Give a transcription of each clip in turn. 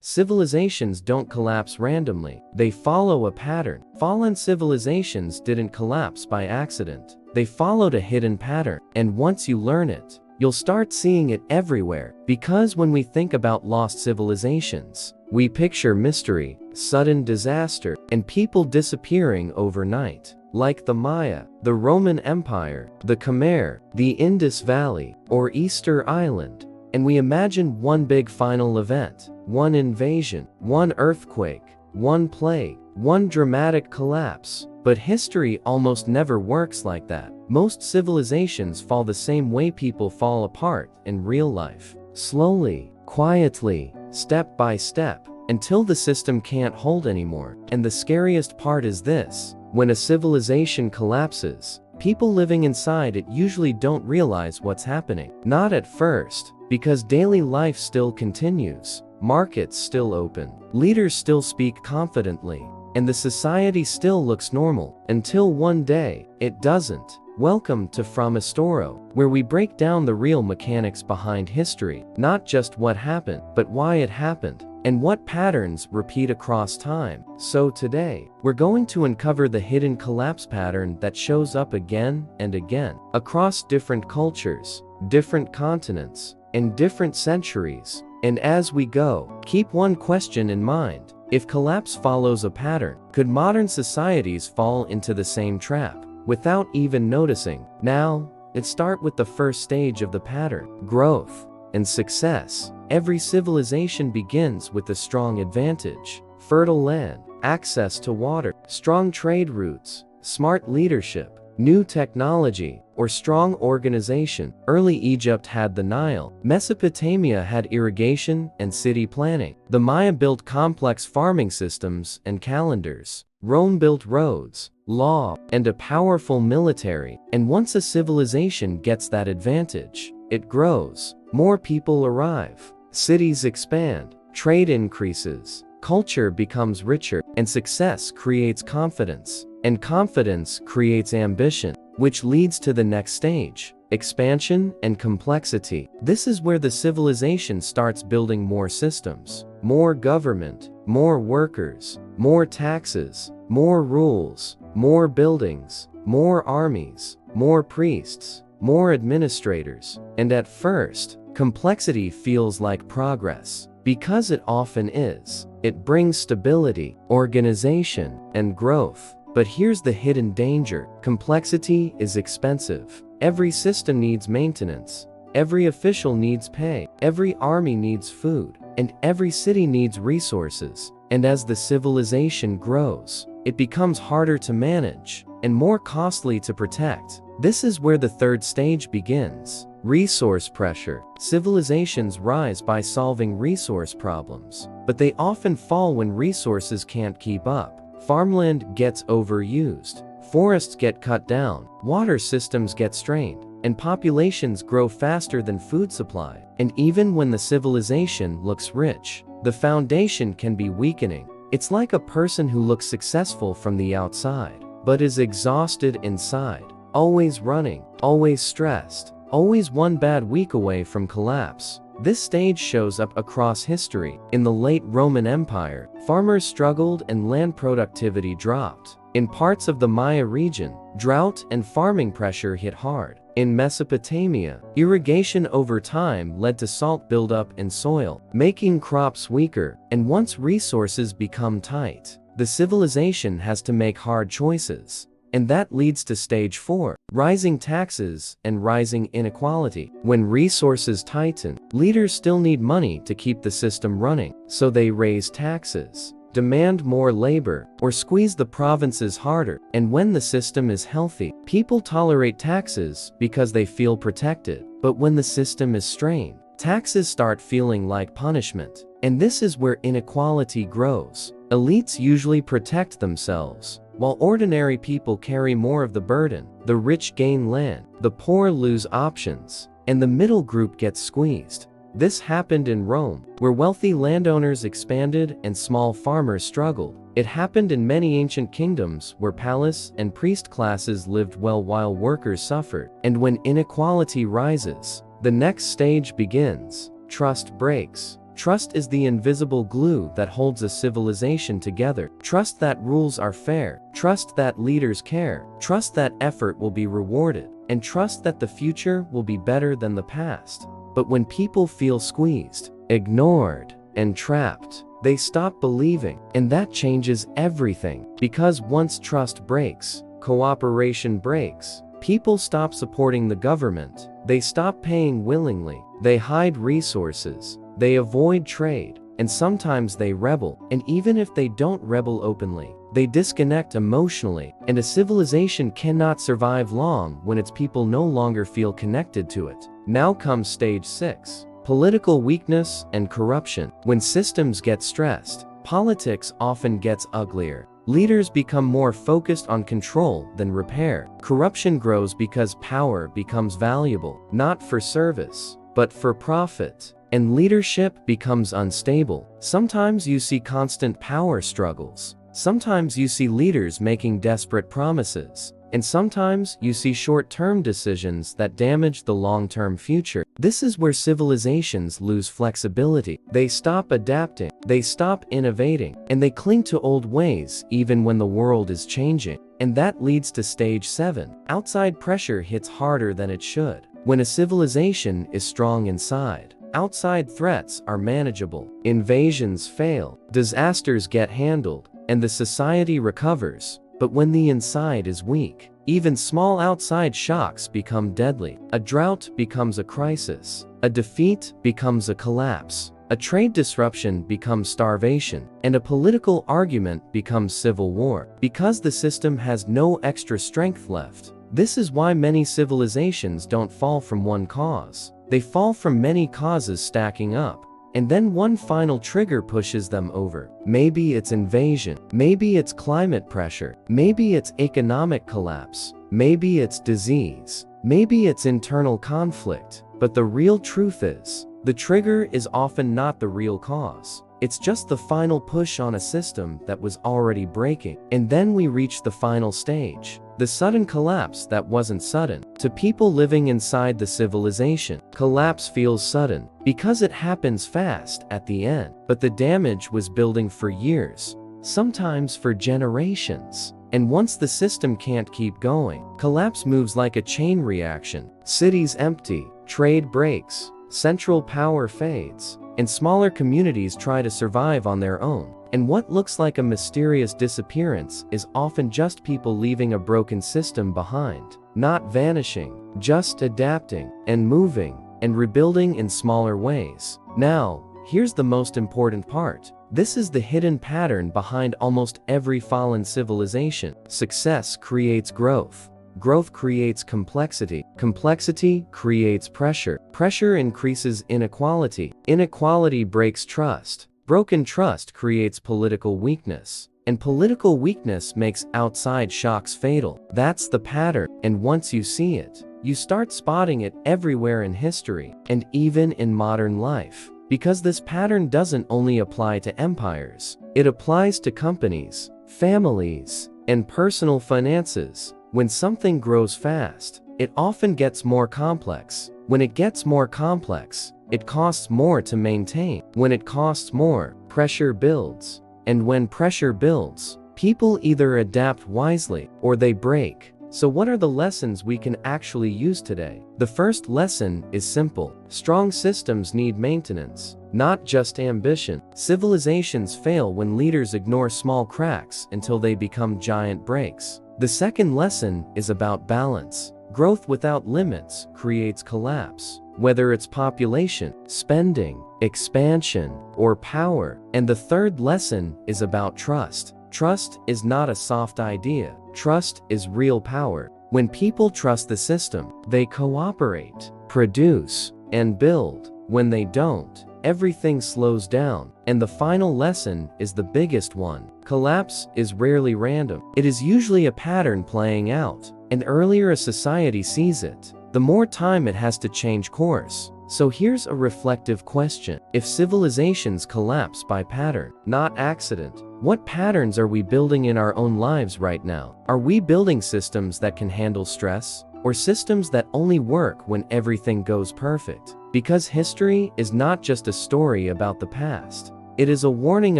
Civilizations don't collapse randomly. They follow a pattern. Fallen civilizations didn't collapse by accident. They followed a hidden pattern. And once you learn it, you'll start seeing it everywhere. Because when we think about lost civilizations, we picture mystery, sudden disaster, and people disappearing overnight. Like the Maya, the Roman Empire, the Khmer, the Indus Valley, or Easter Island. And we imagine one big final event, one invasion, one earthquake, one plague, one dramatic collapse. But history almost never works like that. Most civilizations fall the same way people fall apart in real life. Slowly, quietly, step by step, until the system can't hold anymore. And the scariest part is this: when a civilization collapses, people living inside it usually don't realize what's happening. Not at first, because daily life still continues, markets still open, leaders still speak confidently, and the society still looks normal, until one day, it doesn't. Welcome to FrameHistoro, where we break down the real mechanics behind history, not just what happened, but why it happened, and what patterns repeat across time. So today, we're going to uncover the hidden collapse pattern that shows up again and again, across different cultures, different continents, and different centuries. And as we go, keep one question in mind: if collapse follows a pattern, could modern societies fall into the same trap without even noticing? Now, let's start with the first stage of the pattern: growth and success. Every civilization begins with a strong advantage: fertile land, access to water, strong trade routes, smart leadership, new technology, or strong organization. Early Egypt had the Nile. Mesopotamia had irrigation and city planning. The Maya built complex farming systems and calendars. Rome built roads, law, and a powerful military. And once a civilization gets that advantage, it grows. More people arrive, cities expand, trade increases, culture becomes richer, and success creates confidence. And confidence creates ambition, which leads to the next stage: expansion and complexity. This is where the civilization starts building more systems, more government, more workers, more taxes, more rules, more buildings, more armies, more priests, more administrators. And at first, complexity feels like progress, because it often is. It brings stability, organization, and growth. But here's the hidden danger: complexity is expensive. Every system needs maintenance, every official needs pay, every army needs food, and every city needs resources. And as the civilization grows, it becomes harder to manage and more costly to protect. This is where the third stage begins: resource pressure. Civilizations rise by solving resource problems, but they often fall when resources can't keep up. Farmland gets overused, forests get cut down, water systems get strained, and populations grow faster than food supply. And even when the civilization looks rich, the foundation can be weakening. It's like a person who looks successful from the outside, but is exhausted inside, always running, always stressed, always one bad week away from collapse. This stage shows up across history. In the late Roman Empire, farmers struggled and land productivity dropped. In parts of the Maya region, drought and farming pressure hit hard. In Mesopotamia, irrigation over time led to salt buildup in soil, making crops weaker. And once resources become tight, the civilization has to make hard choices. And that leads to stage 4, rising taxes and rising inequality. When resources tighten, leaders still need money to keep the system running, so they raise taxes, demand more labor, or squeeze the provinces harder. And when the system is healthy, people tolerate taxes because they feel protected. But when the system is strained, taxes start feeling like punishment. And this is where inequality grows. Elites usually protect themselves, while ordinary people carry more of the burden. The rich gain land, the poor lose options, and the middle group gets squeezed. This happened in Rome, where wealthy landowners expanded and small farmers struggled. It happened in many ancient kingdoms where palace and priest classes lived well while workers suffered. And when inequality rises, the next stage begins. Trust breaks. Trust is the invisible glue that holds a civilization together. Trust that rules are fair. Trust that leaders care. Trust that effort will be rewarded. And trust that the future will be better than the past. But when people feel squeezed, ignored, and trapped, they stop believing, and that changes everything. Because once trust breaks, cooperation breaks. People stop supporting the government. They stop paying willingly. They hide resources. They avoid trade. And sometimes they rebel. And even if they don't rebel openly, they disconnect emotionally. And a civilization cannot survive long when its people no longer feel connected to it. Now comes stage 6. Political weakness and corruption. When systems get stressed, politics often gets uglier. Leaders become more focused on control than repair. Corruption grows because power becomes valuable, not for service, but for profit. And leadership becomes unstable. Sometimes you see constant power struggles. Sometimes you see leaders making desperate promises. And sometimes you see short-term decisions that damage the long-term future. This is where civilizations lose flexibility. They stop adapting, they stop innovating, and they cling to old ways even when the world is changing. And that leads to stage 7. Outside pressure hits harder than it should. When a civilization is strong inside, outside threats are manageable. Invasions fail, disasters get handled, and the society recovers. But when the inside is weak, even small outside shocks become deadly. A drought becomes a crisis. A defeat becomes a collapse. A trade disruption becomes starvation. And a political argument becomes civil war. Because the system has no extra strength left. This is why many civilizations don't fall from one cause. They fall from many causes stacking up. And then one final trigger pushes them over. Maybe it's invasion. Maybe it's climate pressure. Maybe it's economic collapse. Maybe it's disease. Maybe it's internal conflict. But the real truth is, the trigger is often not the real cause. It's just the final push on a system that was already breaking. And then we reach the final stage. The sudden collapse that wasn't sudden. To people living inside the civilization, collapse feels sudden because it happens fast at the end. But the damage was building for years, sometimes for generations. And once the system can't keep going, collapse moves like a chain reaction. Cities empty, trade breaks, central power fades, and smaller communities try to survive on their own. And what looks like a mysterious disappearance is often just people leaving a broken system behind. Not vanishing, just adapting, and moving, and rebuilding in smaller ways. Now, here's the most important part. This is the hidden pattern behind almost every fallen civilization. Success creates growth. Growth creates complexity. Complexity creates pressure. Pressure increases inequality. Inequality breaks trust. Broken trust creates political weakness. And political weakness makes outside shocks fatal. That's the pattern. And once you see it, you start spotting it everywhere in history, and even in modern life. Because this pattern doesn't only apply to empires. It applies to companies, families, and personal finances. When something grows fast, it often gets more complex. When it gets more complex, it costs more to maintain. When it costs more, pressure builds. And when pressure builds, people either adapt wisely or they break. So what are the lessons we can actually use today? The first lesson is simple. Strong systems need maintenance, not just ambition. Civilizations fail when leaders ignore small cracks until they become giant breaks. The second lesson is about balance. Growth without limits creates collapse. Whether it's population, spending, expansion, or power. And the third lesson is about trust. Trust is not a soft idea. Trust is real power. When people trust the system, they cooperate, produce, and build. When they don't, everything slows down. And the final lesson is the biggest one. Collapse is rarely random. It is usually a pattern playing out. And earlier a society sees it, the more time it has to change course. So here's a reflective question. If civilizations collapse by pattern, not accident, what patterns are we building in our own lives right now? Are we building systems that can handle stress, or systems that only work when everything goes perfect. Because history is not just a story about the past. It is a warning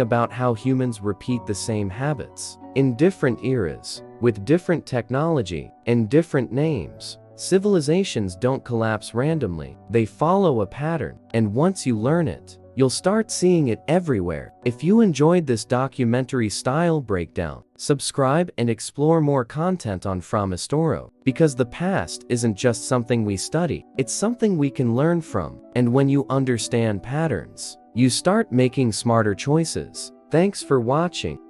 about how humans repeat the same habits in different eras, with different technology and different names. Civilizations don't collapse randomly, they follow a pattern, and once you learn it, you'll start seeing it everywhere. If you enjoyed this documentary-style breakdown, subscribe and explore more content on FrameHistoro, because the past isn't just something we study, it's something we can learn from. And when you understand patterns, you start making smarter choices. Thanks for watching.